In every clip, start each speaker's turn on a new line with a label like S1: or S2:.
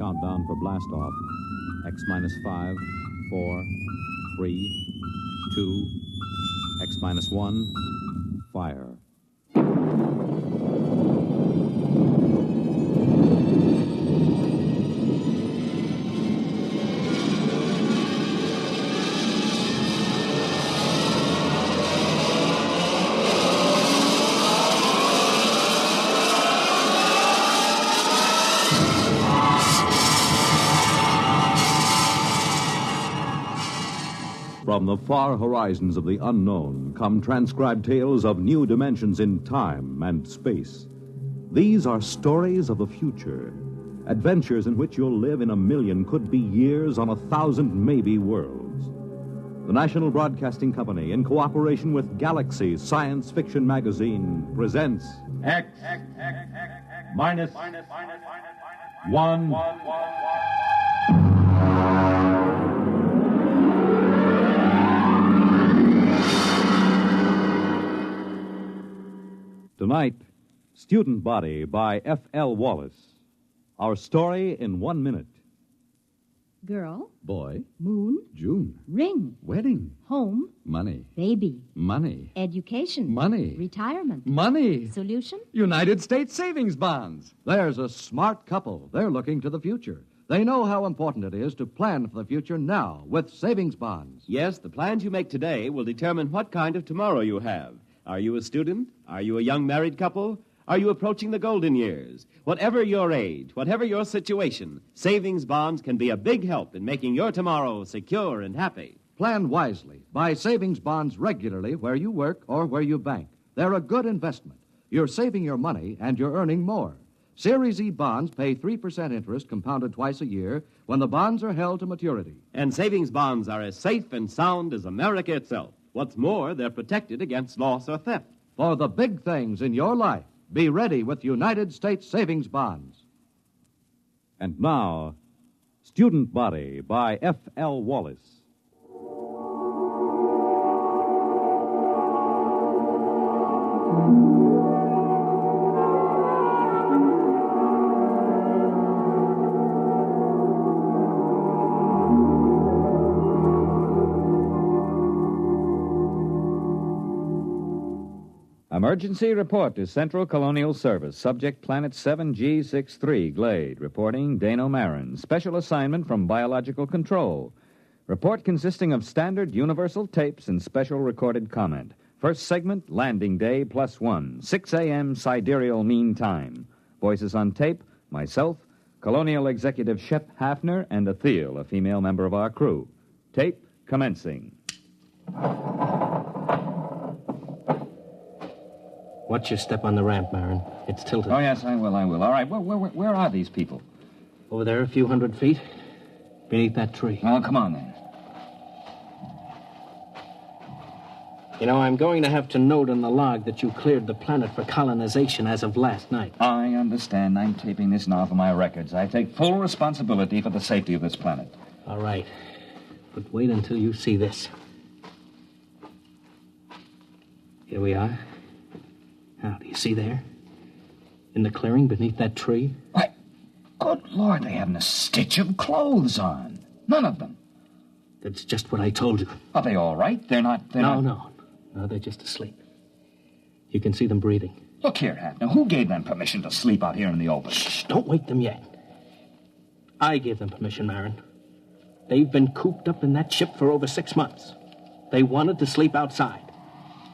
S1: countdown for blast off. X minus 5, 4, 3, 2, X minus 1, fire. From the far horizons of the unknown come transcribed tales of new dimensions in time and space. These are stories of the future, adventures in which you'll live in a million, could be years, on 1,000 maybe worlds. The National Broadcasting Company, in cooperation with Galaxy Science Fiction Magazine, presents
S2: X minus 1.
S1: Tonight, Student Body by F.L. Wallace. Our story in 1 minute.
S3: Girl.
S4: Boy.
S3: Moon.
S4: June.
S3: Ring.
S4: Wedding.
S3: Home.
S4: Money.
S3: Baby.
S4: Money.
S3: Education.
S4: Money.
S3: Retirement.
S4: Money.
S3: Solution?
S4: United States savings bonds. There's a smart couple. They're looking to the future. They know how important it is to plan for the future now with savings bonds.
S5: Yes, the plans you make today will determine what kind of tomorrow you have. Are you a student? Are you a young married couple? Are you approaching the golden years? Whatever your age, whatever your situation, savings bonds can be a big help in making your tomorrow secure and happy.
S4: Plan wisely. Buy savings bonds regularly where you work or where you bank. They're a good investment. You're saving your money and you're earning more. Series E bonds pay 3% interest compounded twice a year when the bonds are held to maturity.
S5: And savings bonds are as safe and sound as America itself. What's more, they're protected against loss or theft.
S4: For the big things in your life, be ready with United States savings bonds.
S1: And now, Student Body by F.L. Wallace.
S6: Emergency report to Central Colonial Service. Subject Planet 7G63, Glade. Reporting Dano Marin. Special assignment from Biological Control. Report consisting of standard universal tapes and special recorded comment. First segment, landing day +1. 6 a.m. sidereal mean time. Voices on tape, myself, Colonial Executive Shep Hafner, and Athel, a female member of our crew. Tape commencing.
S7: Watch your step on the ramp, Marin. It's tilted.
S8: Oh, yes, I will. All right, where are these people?
S7: Over there, a few hundred feet. Beneath that tree.
S8: Well, come on, then.
S7: You know, I'm going to have to note in the log that you cleared the planet for colonization as of last night.
S8: I understand. I'm taping this now for my records. I take full responsibility for the safety of this planet.
S7: All right. But wait until you see this. Here we are. Now, do you see there? In the clearing beneath that tree?
S8: Why, good Lord, they haven't a stitch of clothes on. None of them.
S7: That's just what I told you.
S8: Are they all right?
S7: No, they're just asleep. You can see them breathing.
S8: Look here, Hafner, who gave them permission to sleep out here in the open?
S7: Shh, don't wake them yet. I gave them permission, Marin. They've been cooped up in that ship for over 6 months. They wanted to sleep outside.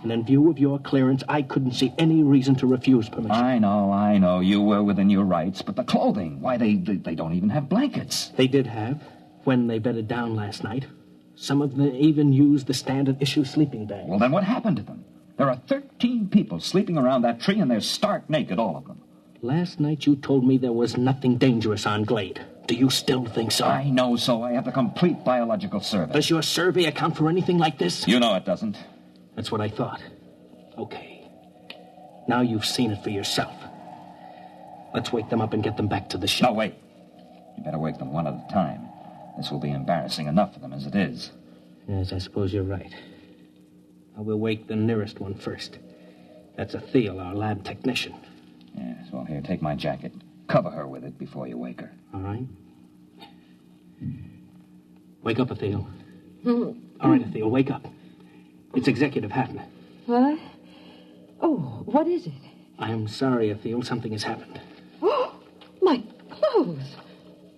S7: And in view of your clearance, I couldn't see any reason to refuse permission.
S8: I know. You were within your rights. But the clothing, why, they don't even have blankets.
S7: They did have, when they bedded down last night. Some of them even used the standard issue sleeping bag.
S8: Well, then what happened to them? There are 13 people sleeping around that tree, and they're stark naked, all of them.
S7: Last night you told me there was nothing dangerous on Glade. Do you still think so?
S8: I know so. I have the complete biological survey.
S7: Does your survey account for anything like this?
S8: You know it doesn't.
S7: That's what I thought. Okay. Now you've seen it for yourself. Let's wake them up and get them back to the ship.
S8: No, wait. You better wake them one at a time. This will be embarrassing enough for them as it is.
S7: Yes, I suppose you're right. I will wake the nearest one first. That's Athel, our lab technician.
S8: Yes, well, here, take my jacket. Cover her with it before you wake her.
S7: All right. Wake up, Ethel. All right, Ethel, wake up. It's Executive Hatton.
S9: What? Oh, what is it?
S7: I am sorry, Ethel. Something has happened.
S9: Oh, my clothes.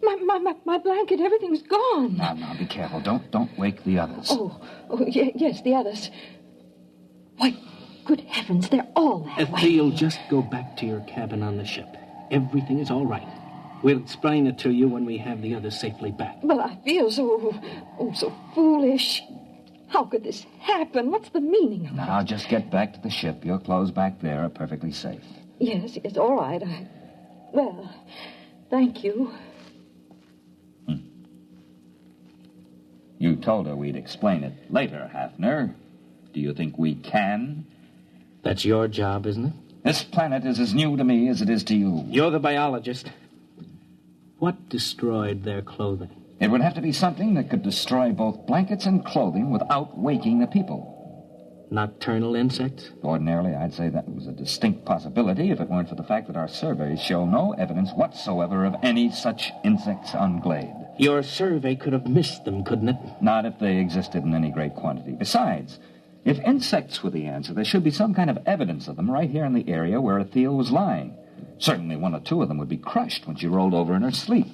S9: My blanket, everything's gone.
S8: Now, be careful. Don't wake the others.
S9: Yes, the others. Why, good heavens, they're all that way.
S7: Ethel, just go back to your cabin on the ship. Everything is all right. We'll explain it to you when we have the others safely back.
S9: But I feel so foolish. How could this happen? What's the meaning of it?
S8: Now, just get back to the ship. Your clothes back there are perfectly safe.
S9: Yes, all right. Well, thank you.
S8: You told her we'd explain it later, Hafner. Do you think we can?
S7: That's your job, isn't it?
S8: This planet is as new to me as it is to you.
S7: You're the biologist. What destroyed their clothing?
S8: It would have to be something that could destroy both blankets and clothing without waking the people.
S7: Nocturnal insects?
S8: Ordinarily, I'd say that was a distinct possibility if it weren't for the fact that our surveys show no evidence whatsoever of any such insects on Glade.
S7: Your survey could have missed them, couldn't it?
S8: Not if they existed in any great quantity. Besides, if insects were the answer, there should be some kind of evidence of them right here in the area where Ethel was lying. Certainly one or two of them would be crushed when she rolled over in her sleep.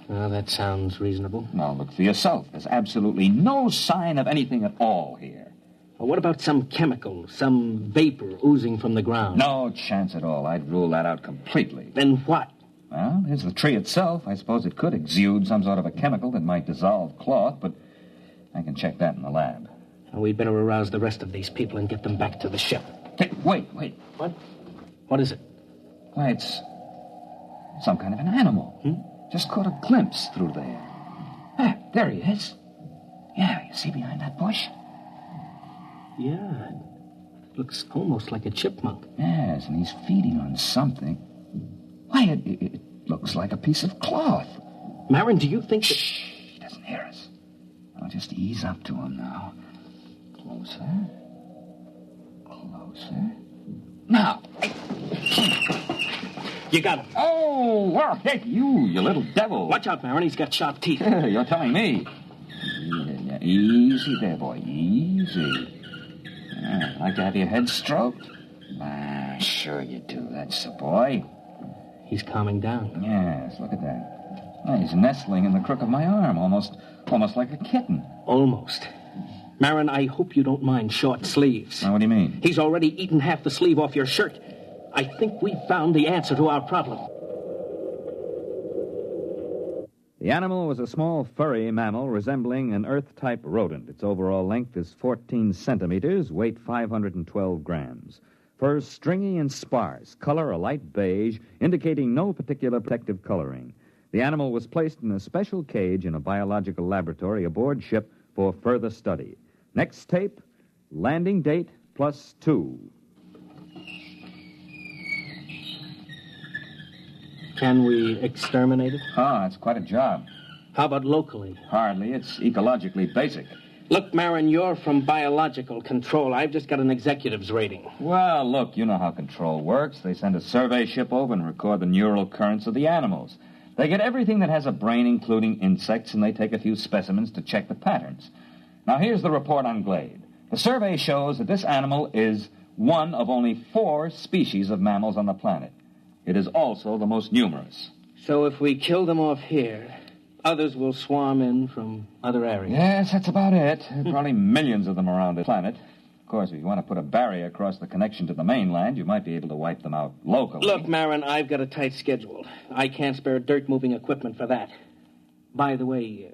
S7: Well, that sounds reasonable.
S8: Now, look for yourself. There's absolutely no sign of anything at all here.
S7: Well, what about some chemical, some vapor oozing from the ground?
S8: No chance at all. I'd rule that out completely.
S7: Then what?
S8: Well, there's the tree itself. I suppose it could exude some sort of a chemical that might dissolve cloth, but I can check that in the lab.
S7: Well, we'd better arouse the rest of these people and get them back to the ship.
S8: Hey, wait.
S7: What? What is it?
S8: Why, it's some kind of an animal. Just caught a glimpse through there. Ah, there he is. Yeah, you see behind that bush?
S7: Yeah, it looks almost like a chipmunk.
S8: Yes, and he's feeding on something. Why, it looks like a piece of cloth.
S7: Marin, do you think that...
S8: Shh, he doesn't hear us. I'll just ease up to him now. Closer. Now.
S7: You got him.
S8: Oh, well, hey, you little devil.
S7: Watch out, Marin. He's got sharp teeth.
S8: You're telling me. Yeah, easy there, boy. Easy. Like to have your head stroked? Sure you do. That's the boy.
S7: He's calming down.
S8: Yes, look at that. He's nestling in the crook of my arm, almost like a kitten.
S7: Almost. Marin, I hope you don't mind short sleeves.
S8: Now, what do you mean?
S7: He's already eaten half the sleeve off your shirt. I think we've found the answer to our problem.
S6: The animal was a small furry mammal resembling an Earth-type rodent. Its overall length is 14 centimeters, weight 512 grams. Fur stringy and sparse, color a light beige, indicating no particular protective coloring. The animal was placed in a special cage in a biological laboratory aboard ship for further study. Next tape, landing date +2.
S7: Can we exterminate it?
S8: Oh, that's quite a job.
S7: How about locally?
S8: Hardly. It's ecologically basic.
S7: Look, Marin, you're from biological control. I've just got an executive's rating.
S8: Well, look, you know how control works. They send a survey ship over and record the neural currents of the animals. They get everything that has a brain, including insects, and they take a few specimens to check the patterns. Now, here's the report on Glade. The survey shows that this animal is one of only 4 species of mammals on the planet. It is also the most numerous.
S7: So if we kill them off here, others will swarm in from other areas.
S8: Yes, that's about it. There are probably millions of them around the planet. Of course, if you want to put a barrier across the connection to the mainland, you might be able to wipe them out locally.
S7: Look, Marin, I've got a tight schedule. I can't spare dirt-moving equipment for that. By the way,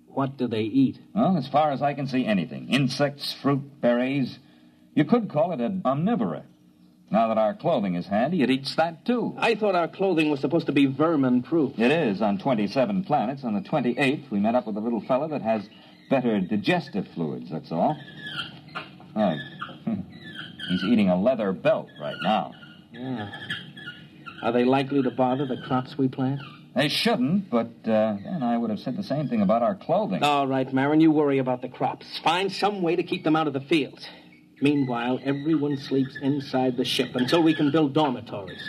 S7: what do they eat?
S8: Well, as far as I can see, anything. Insects, fruit, berries. You could call it an omnivore. Now that our clothing is handy, it eats that, too.
S7: I thought our clothing was supposed to be vermin-proof.
S8: It is on 27 planets. On the 28th, we met up with a little fella that has better digestive fluids, that's all. Oh, he's eating a leather belt right now.
S7: Yeah. Are they likely to bother the crops we plant?
S8: They shouldn't, but then I would have said the same thing about our clothing.
S7: All right, Marin, you worry about the crops. Find some way to keep them out of the fields. Meanwhile, everyone sleeps inside the ship until we can build dormitories.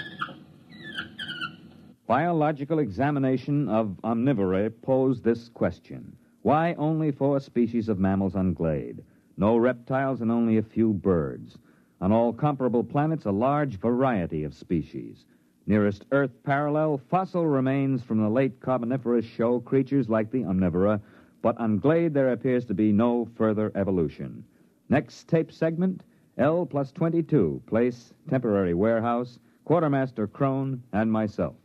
S6: Biological examination of omnivore posed this question. Why only 4 species of mammals on Glade? No reptiles and only a few birds. On all comparable planets, a large variety of species. Nearest Earth parallel, fossil remains from the late Carboniferous show creatures like the omnivora, but on Glade there appears to be no further evolution. Next tape segment, L plus 22, place, temporary warehouse, Quartermaster Crone, and myself.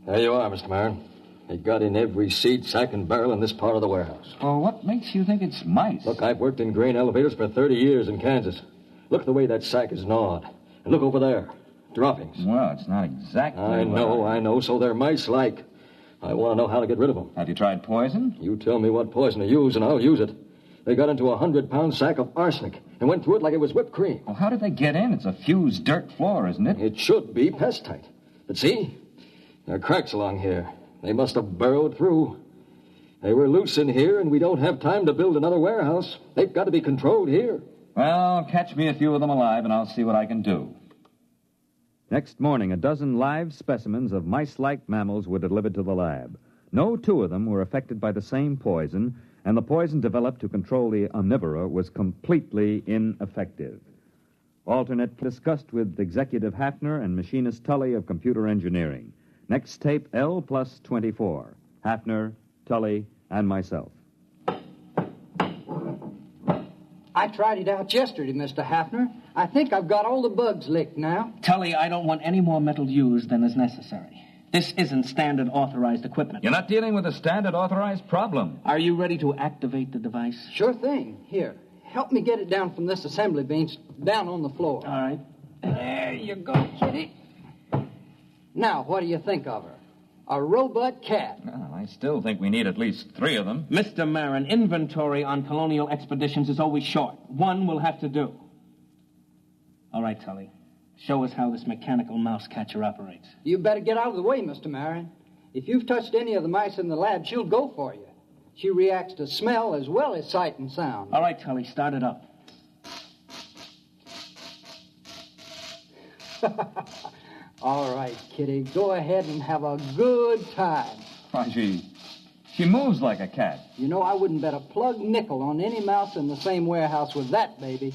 S10: There you are, Mr. Marin. They got in every seed, sack, and barrel in this part of the warehouse.
S8: Well, what makes you think it's mice?
S10: Look, I've worked in grain elevators for 30 years in Kansas. Look at the way that sack is gnawed. And look over there. Droppings.
S8: Well, it's not exactly...
S10: I know. So they're mice-like. I want to know how to get rid of them.
S8: Have you tried poison?
S10: You tell me what poison to use, and I'll use it. They got into a 100-pound sack of arsenic and went through it like it was whipped cream.
S8: Well, how did they get in? It's a fused dirt floor, isn't it?
S10: It should be pest-tight. But see, there are cracks along here. They must have burrowed through. They were loose in here, and we don't have time to build another warehouse. They've got to be controlled here.
S8: Well, catch me a few of them alive, and I'll see what I can do.
S6: Next morning, a dozen live specimens of mice-like mammals were delivered to the lab. No 2 of them were affected by the same poison, and the poison developed to control the omnivora was completely ineffective. Alternate discussed with Executive Hafner and Machinist Tully of Computer Engineering. Next tape, L plus 24. Hafner, Tully, and myself.
S11: I tried it out yesterday, Mr. Hafner. I think I've got all the bugs licked now.
S7: Tully, I don't want any more metal used than is necessary. This isn't standard authorized equipment.
S8: You're not dealing with a standard authorized problem.
S7: Are you ready to activate the device?
S11: Sure thing. Here, help me get it down from this assembly bench down on the floor.
S7: All right.
S11: There you go, kitty. Now, what do you think of her? A robot cat.
S8: Well, I still think we need at least 3 of them.
S7: Mr. Marin, inventory on colonial expeditions is always short. 1 will have to do. All right, Tully. Show us how this mechanical mouse catcher operates.
S11: You better get out of the way, Mr. Marin. If you've touched any of the mice in the lab, she'll go for you. She reacts to smell as well as sight and sound.
S7: All right, Tully, start it up.
S11: All right, kitty, go ahead and have a good time.
S8: Why, she moves like a cat.
S11: You know, I wouldn't bet a plug nickel on any mouse in the same warehouse with that baby.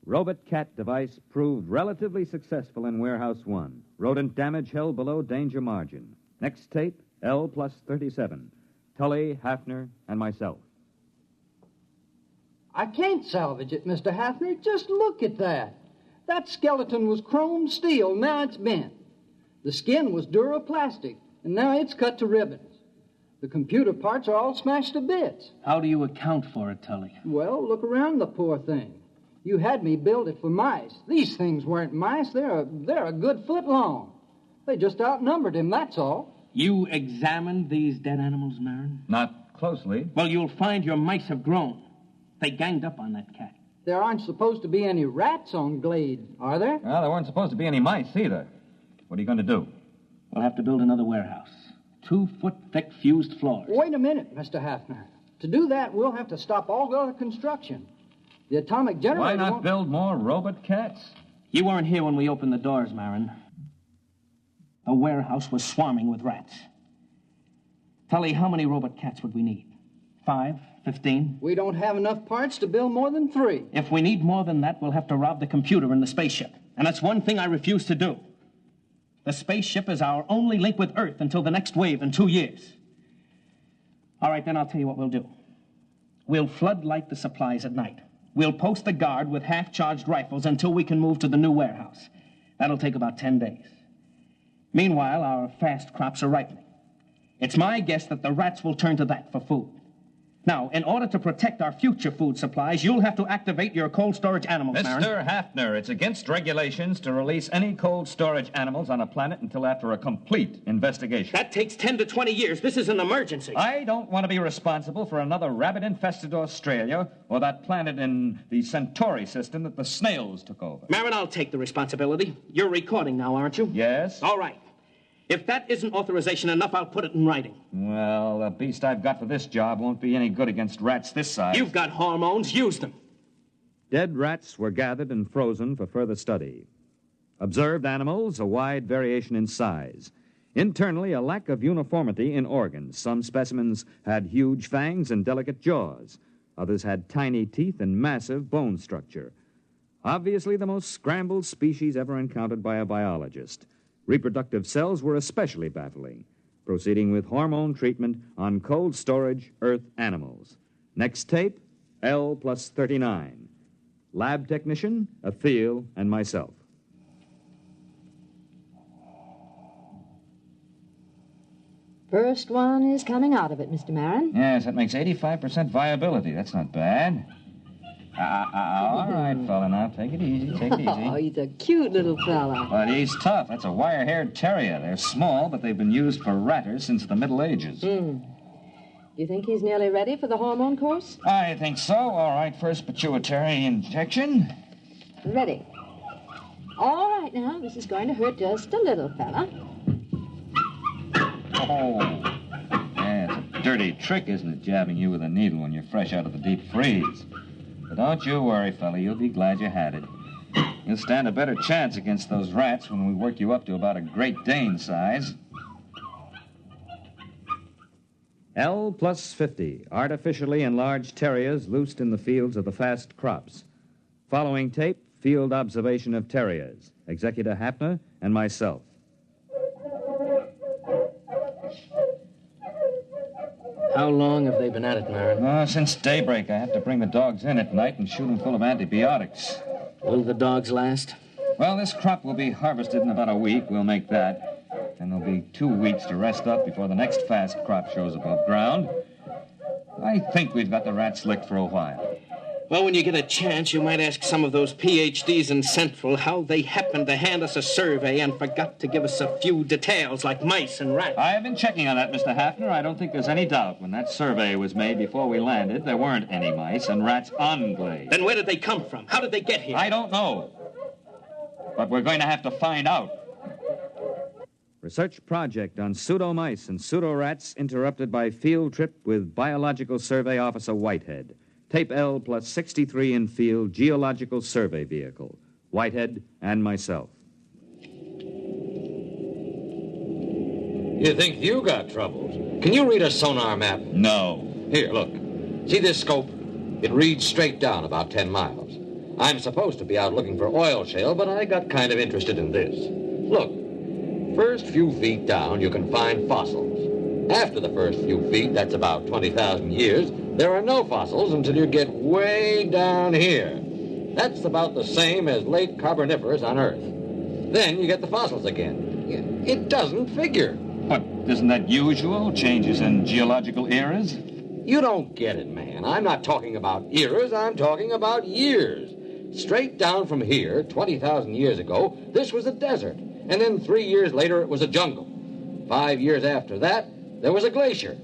S6: Robot cat device proved relatively successful in Warehouse 1. Rodent damage held below danger margin. Next tape, L plus 37. Tully, Hafner, and myself.
S11: I can't salvage it, Mr. Hafner. Just look at that. That skeleton was chrome steel, now it's bent. The skin was duroplastic, and now it's cut to ribbons. The computer parts are all smashed to bits.
S7: How do you account for it, Tully?
S11: Well, look around the poor thing. You had me build it for mice. These things weren't mice. They're a good foot long. They just outnumbered him, that's all.
S7: You examined these dead animals, Marin?
S8: Not closely.
S7: Well, you'll find your mice have grown. They ganged up on that cat.
S11: There aren't supposed to be any rats on Glade, are there?
S8: Well, there weren't supposed to be any mice either. What are you going to do?
S7: We'll have to build another warehouse. 2-foot-thick fused floors.
S11: Wait a minute, Mr. Hafner. To do that, we'll have to stop all other construction. The atomic generator...
S8: Why not build more robot cats?
S7: You weren't here when we opened the doors, Marin. The warehouse was swarming with rats. Tully, how many robot cats would we need? 5? 15?
S11: We don't have enough parts to build more than 3.
S7: If we need more than that, we'll have to rob the computer in the spaceship. And that's one thing I refuse to do. The spaceship is our only link with Earth until the next wave in 2 years. All right, then I'll tell you what we'll do. We'll floodlight the supplies at night. We'll post a guard with half-charged rifles until we can move to the new warehouse. That'll take about 10 days. Meanwhile, our fast crops are ripening. It's my guess that the rats will turn to that for food. Now, in order to protect our future food supplies, you'll have to activate your cold storage animals, Marin.
S8: Mr. Hafner, it's against regulations to release any cold storage animals on a planet until after a complete investigation.
S7: That takes 10 to 20 years. This is an emergency.
S8: I don't want to be responsible for another rabbit-infested Australia or that planet in the Centauri system that the snails took over.
S7: Marin, I'll take the responsibility. You're recording now, aren't you?
S8: Yes.
S7: All right. If that isn't authorization enough, I'll put it in writing.
S8: Well, the beast I've got for this job won't be any good against rats this size.
S7: You've got hormones. Use them.
S6: Dead rats were gathered and frozen for further study. Observed animals, a wide variation in size. Internally, a lack of uniformity in organs. Some specimens had huge fangs and delicate jaws. Others had tiny teeth and massive bone structure. Obviously, the most scrambled species ever encountered by a biologist. Reproductive cells were especially baffling. Proceeding with hormone treatment on cold storage Earth animals. Next tape, L plus 39. Lab technician, Athel, and myself.
S12: First one is coming out of it, Mr. Marin.
S8: Yes, that makes 85% viability. That's not bad. All right, fella, now take it easy, take it easy.
S12: Oh, he's a cute little fella.
S8: But he's tough. That's a wire-haired terrier. They're small, but they've been used for ratters since the Middle Ages.
S12: Do you think he's nearly ready for the hormone course?
S8: I think so. All right, first pituitary injection.
S12: Ready. All right, now, this is going to hurt just a little, fella.
S8: Oh. Yeah, it's a dirty trick, isn't it, jabbing you with a needle when you're fresh out of the deep freeze? But don't you worry, fella. You'll be glad you had it. You'll stand a better chance against those rats when we work you up to about a Great Dane size.
S6: L plus 50, artificially enlarged terriers loosed in the fields of the fast crops. Following tape, field observation of terriers, Executor Hafner and myself.
S7: How long have they been at it, Marin?
S8: Since daybreak. I have to bring the dogs in at night and shoot them full of antibiotics.
S7: Will the dogs last?
S8: Well, this crop will be harvested in about a week. We'll make that. And there'll be 2 weeks to rest up before the next fast crop shows above ground. I think we've got the rats licked for a while.
S7: Well, when you get a chance, you might ask some of those PhDs in Central how they happened to hand us a survey and forgot to give us a few details like mice and rats.
S8: I've been checking on that, Mr. Hafner. I don't think there's any doubt. When that survey was made before we landed, there weren't any mice and rats on Glade.
S7: Then where did they come from? How did they get here?
S8: I don't know. But we're going to have to find out.
S6: Research project on pseudo-mice and pseudo-rats interrupted by field trip with Biological Survey Officer Whitehead. Tape L plus 63 in field Geological Survey Vehicle. Whitehead and myself.
S10: You think you got troubles? Can you read a sonar map?
S8: No.
S10: Here, look. See this scope? It reads straight down about 10 miles. I'm supposed to be out looking for oil shale, but I got kind of interested in this. Look, first few feet down, you can find fossils. After the first few feet, that's about 20,000 years, there are no fossils until you get way down here. That's about the same as late Carboniferous on Earth. Then you get the fossils again. It doesn't figure.
S8: But isn't that usual? Changes in geological eras?
S10: You don't get it, man. I'm not talking about eras. I'm talking about years. Straight down from here, 20,000 years ago, this was a desert. And then 3 years later, it was a jungle. 5 years after that, there was a glacier.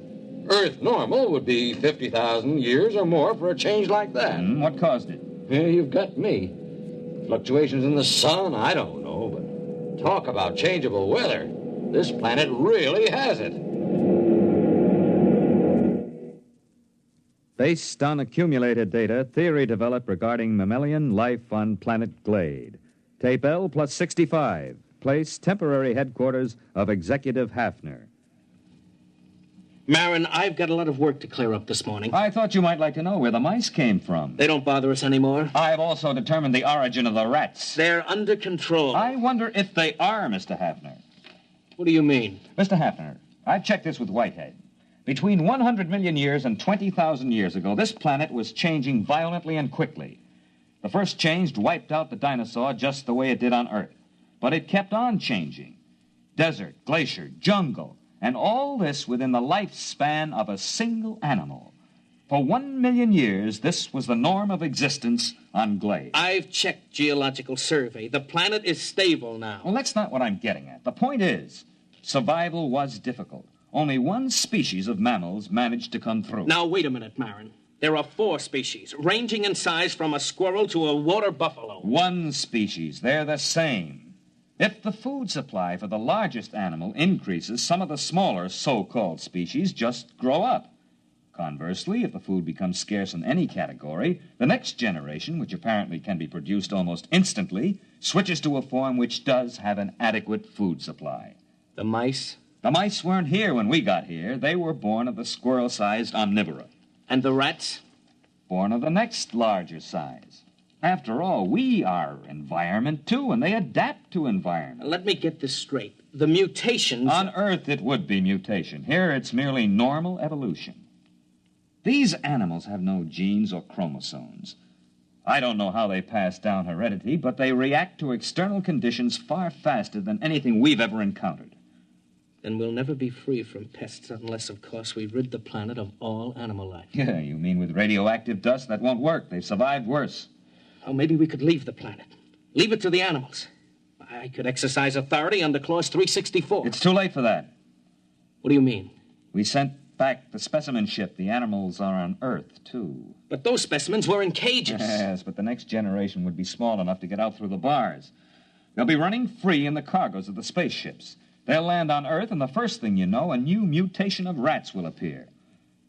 S10: Earth normal would be 50,000 years or more for a change like that.
S8: What caused it?
S10: Yeah, you've got me. Fluctuations in the sun, I don't know, but talk about changeable weather. This planet really has it.
S6: Based on accumulated data, theory developed regarding mammalian life on planet Glade. Tape L plus 65. Place temporary headquarters of Executive Hafner.
S7: Marin, I've got a lot of work to clear up this morning.
S8: I thought you might like to know where the mice came from.
S7: They don't bother us anymore.
S8: I've also determined the origin of the rats.
S7: They're under control.
S8: I wonder if they are, Mr. Hafner.
S7: What do you mean?
S8: Mr. Hafner, I've checked this with Whitehead. Between 100 million years and 20,000 years ago, this planet was changing violently and quickly. The first change wiped out the dinosaur just the way it did on Earth. But it kept on changing. Desert, glacier, jungle, and all this within the lifespan of a single animal. For 1 million years, this was the norm of existence on Glade.
S7: I've checked Geological Survey. The planet is stable now.
S8: Well, that's not what I'm getting at. The point is, survival was difficult. Only one species of mammals managed to come through.
S7: Now, wait a minute, Marin. There are 4 species, ranging in size from a squirrel to a water buffalo.
S8: One species. They're the same. If the food supply for the largest animal increases, some of the smaller so-called species just grow up. Conversely, if the food becomes scarce in any category, the next generation, which apparently can be produced almost instantly, switches to a form which does have an adequate food supply.
S7: The mice?
S8: The mice weren't here when we got here. They were born of the squirrel-sized omnivora.
S7: And the rats?
S8: Born of the next larger size. After all, we are environment, too, and they adapt to environment.
S7: Let me get this straight. The mutations...
S8: On Earth, it would be mutation. Here, it's merely normal evolution. These animals have no genes or chromosomes. I don't know how they pass down heredity, but they react to external conditions far faster than anything we've ever encountered.
S7: Then we'll never be free from pests unless, of course, we rid the planet of all animal life.
S8: Yeah, you mean with radioactive dust? That won't work. They've survived worse.
S7: Oh, maybe we could leave the planet. Leave it to the animals. I could exercise authority under Clause 364.
S8: It's too late for that.
S7: What do you mean?
S8: We sent back the specimen ship. The animals are on Earth, too.
S7: But those specimens were in cages.
S8: Yes, but the next generation would be small enough to get out through the bars. They'll be running free in the cargoes of the spaceships. They'll land on Earth, and the first thing you know, a new mutation of rats will appear.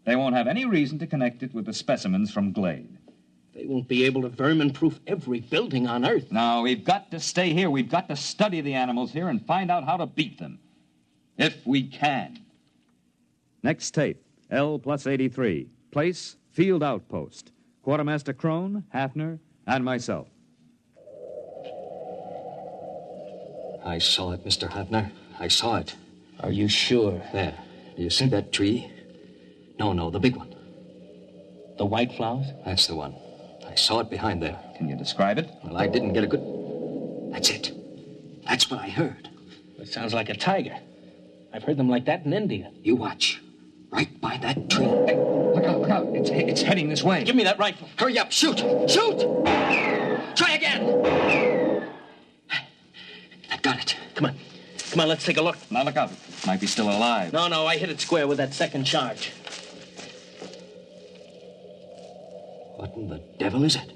S8: They won't have any reason to connect it with the specimens from Glade.
S7: They won't be able to vermin-proof every building on Earth.
S8: No, we've got to stay here. We've got to study the animals here and find out how to beat them. If we can.
S6: Next tape, L plus 83. Place, Field Outpost. Quartermaster Crone, Hafner, and myself.
S10: I saw it, Mr. Hafner. I saw it.
S7: Are you sure?
S10: There. Do you see that tree? No, the big one.
S7: The white flowers?
S10: That's the one. I saw it behind there.
S8: Can you describe it?
S10: Well, I didn't get a good... That's it. That's what I heard.
S7: It sounds like a tiger. I've heard them like that in India.
S10: You watch. Right by that tree.
S8: Hey, look out. It's heading this way.
S7: Give me that rifle.
S10: Hurry up. Shoot. Try again. I've got it.
S7: Come on, let's take a look.
S8: Now, look out. It might be still alive.
S7: No, I hit it square with that second charge.
S10: What in the devil is it?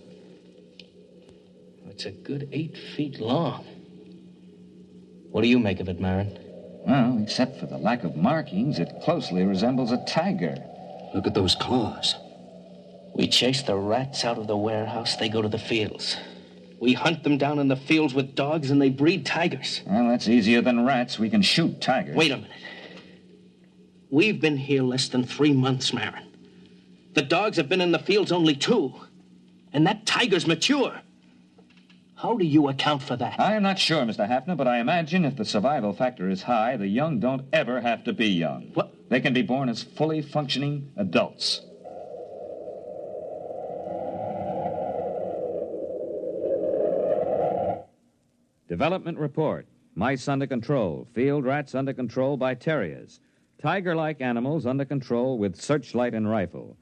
S7: It's a good 8 feet long. What do you make of it, Marin?
S8: Well, except for the lack of markings, it closely resembles a tiger.
S10: Look at those claws.
S7: We chase the rats out of the warehouse, they go to the fields. We hunt them down in the fields with dogs, and they breed tigers.
S8: Well, that's easier than rats. We can shoot tigers.
S7: Wait a minute. We've been here less than 3 months, Marin. The dogs have been in the fields only 2. And that tiger's mature. How do you account for that?
S8: I am not sure, Mr. Hafner, but I imagine if the survival factor is high, the young don't ever have to be young.
S7: What?
S8: They can be born as fully functioning adults.
S6: Development report. Mice under control. Field rats under control by terriers. Tiger-like animals under control with searchlight and rifle.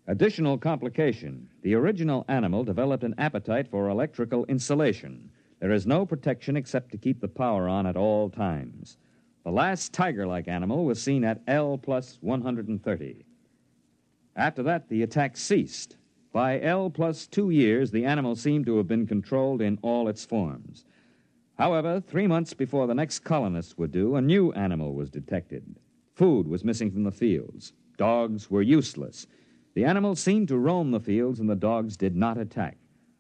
S6: Additional complication. The original animal developed an appetite for electrical insulation. There is no protection except to keep the power on at all times. The last tiger-like animal was seen at L plus 130. After that, the attack ceased. By L plus 2 years, the animal seemed to have been controlled in all its forms. However, 3 months before the next colonists were due, a new animal was detected. Food was missing from the fields. Dogs were useless. The animal seemed to roam the fields, and the dogs did not attack.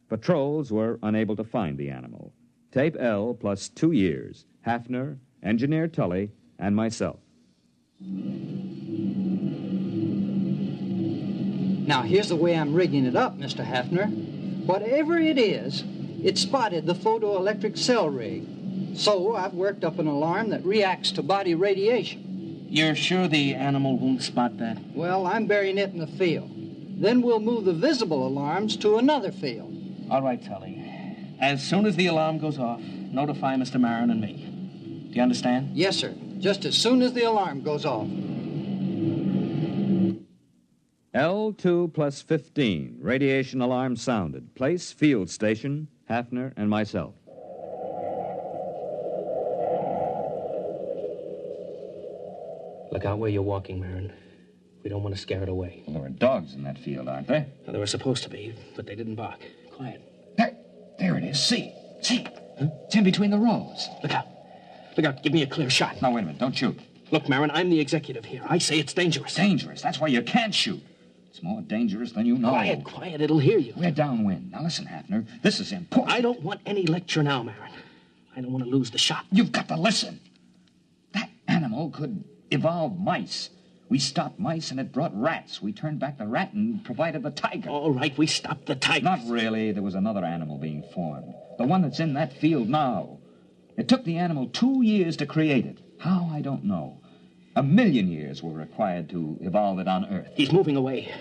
S6: Patrols were unable to find the animal. Tape L plus 2 years. Hafner, Engineer Tully, and myself.
S11: Now, here's the way I'm rigging it up, Mr. Hafner. Whatever it is, it spotted the photoelectric cell rig. So I've worked up an alarm that reacts to body radiation.
S7: You're sure the animal won't spot that?
S11: Well, I'm burying it in the field. Then we'll move the visible alarms to another field.
S7: All right, Tully. As soon as the alarm goes off, notify Mr. Marin and me. Do you understand?
S11: Yes, sir. Just as soon as the alarm goes off.
S6: L2 plus 15. Radiation alarm sounded. Place, field station, Hafner, and myself.
S7: Look out where you're walking, Marin. We don't want to scare it away.
S8: Well, there are dogs in that field, aren't there?
S7: Well, there were supposed to be, but they didn't bark. Quiet.
S8: There it is. See? Huh? It's in between the rows.
S7: Look out. Give me a clear shot.
S8: Now, wait a minute. Don't shoot.
S7: Look, Marin, I'm the executive here. I say it's dangerous.
S8: Dangerous? That's why you can't shoot. It's more dangerous than you know.
S7: Quiet. It'll hear you.
S8: We're downwind. Now, listen, Hafner. This is important.
S7: I don't want any lecture now, Marin. I don't want to lose the shot.
S8: You've got to listen. That animal could evolve mice. We stopped mice and it brought rats. We turned back the rat and provided the tiger.
S7: All right, we stopped the tiger.
S8: Not really. There was another animal being formed. The one that's in that field now. It took the animal 2 years to create it. How, I don't know. 1,000,000 years were required to evolve it on Earth.
S7: He's moving away.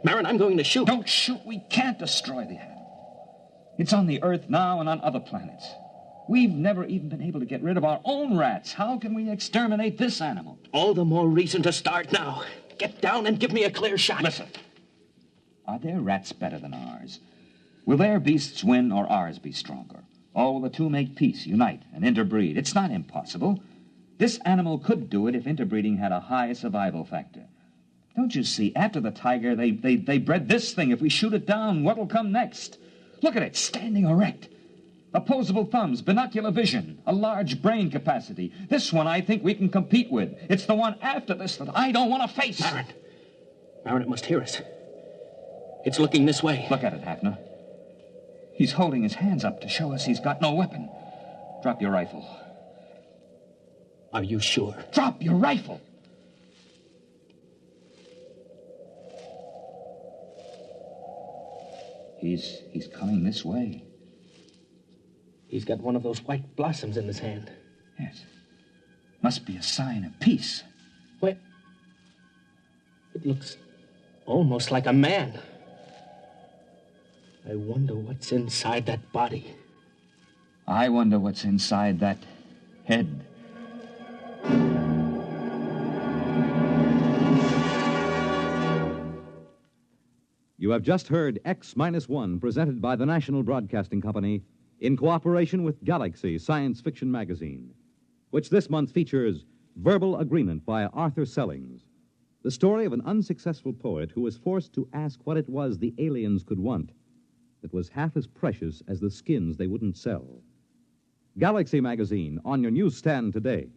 S7: Marin, I'm going to shoot.
S8: Don't shoot. We can't destroy the animal. It's on the Earth now and on other planets. We've never even been able to get rid of our own rats. How can we exterminate this animal?
S7: All the more reason to start now. Get down and give me a clear shot.
S8: Listen. Are their rats better than ours? Will their beasts win or ours be stronger? Or will the two make peace, unite, and interbreed? It's not impossible. This animal could do it if interbreeding had a high survival factor. Don't you see, after the tiger, they bred this thing. If we shoot it down, what'll come next? Look at it, standing erect. Opposable thumbs, binocular vision, a large brain capacity. This one I think we can compete with. It's the one after this that I don't want to face.
S7: Marin, it must hear us. It's looking this way.
S8: Look at it, Hafner. He's holding his hands up to show us he's got no weapon. Drop your rifle.
S7: Are you sure?
S8: Drop your rifle! He's coming this way.
S7: He's got one of those white blossoms in his hand.
S8: Yes. Must be a sign of peace.
S7: Wait. It looks almost like a man. I wonder what's inside that body.
S8: I wonder what's inside that head.
S1: You have just heard X-1, presented by the National Broadcasting Company in cooperation with Galaxy Science Fiction Magazine, which this month features Verbal Agreement by Arthur Sellings, the story of an unsuccessful poet who was forced to ask what it was the aliens could want that was half as precious as the skins they wouldn't sell. Galaxy Magazine, on your newsstand today.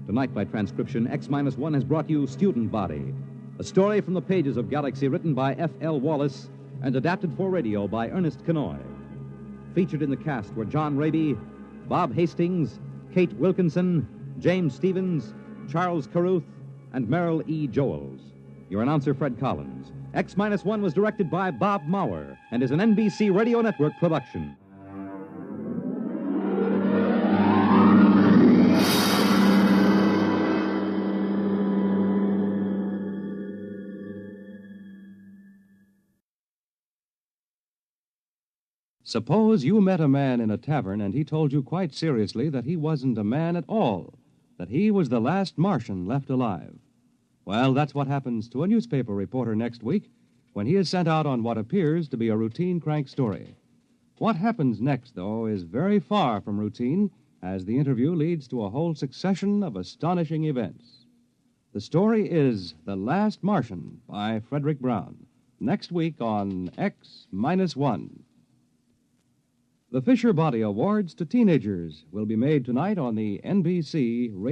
S1: Tonight, by transcription, X-1 has brought you Student Body, a story from the pages of Galaxy written by F.L. Wallace and adapted for radio by Ernest Kinoy. Featured in the cast were John Radee, Bob Hastings, Kate Wilkinson, James Stevens, Charles Carruth, and Merril E. Joels. Your announcer, Fred Collins. X-1 was directed by Bob Maurer and is an NBC Radio Network production.
S13: Suppose you met a man in a tavern and he told you quite seriously that he wasn't a man at all, that he was the last Martian left alive. Well, that's what happens to a newspaper reporter next week when he is sent out on what appears to be a routine crank story. What happens next, though, is very far from routine, as the interview leads to a whole succession of astonishing events. The story is The Last Martian by Frederick Brown, next week on X-1. The Fisher Body Awards to Teenagers will be made tonight on the NBC Radio.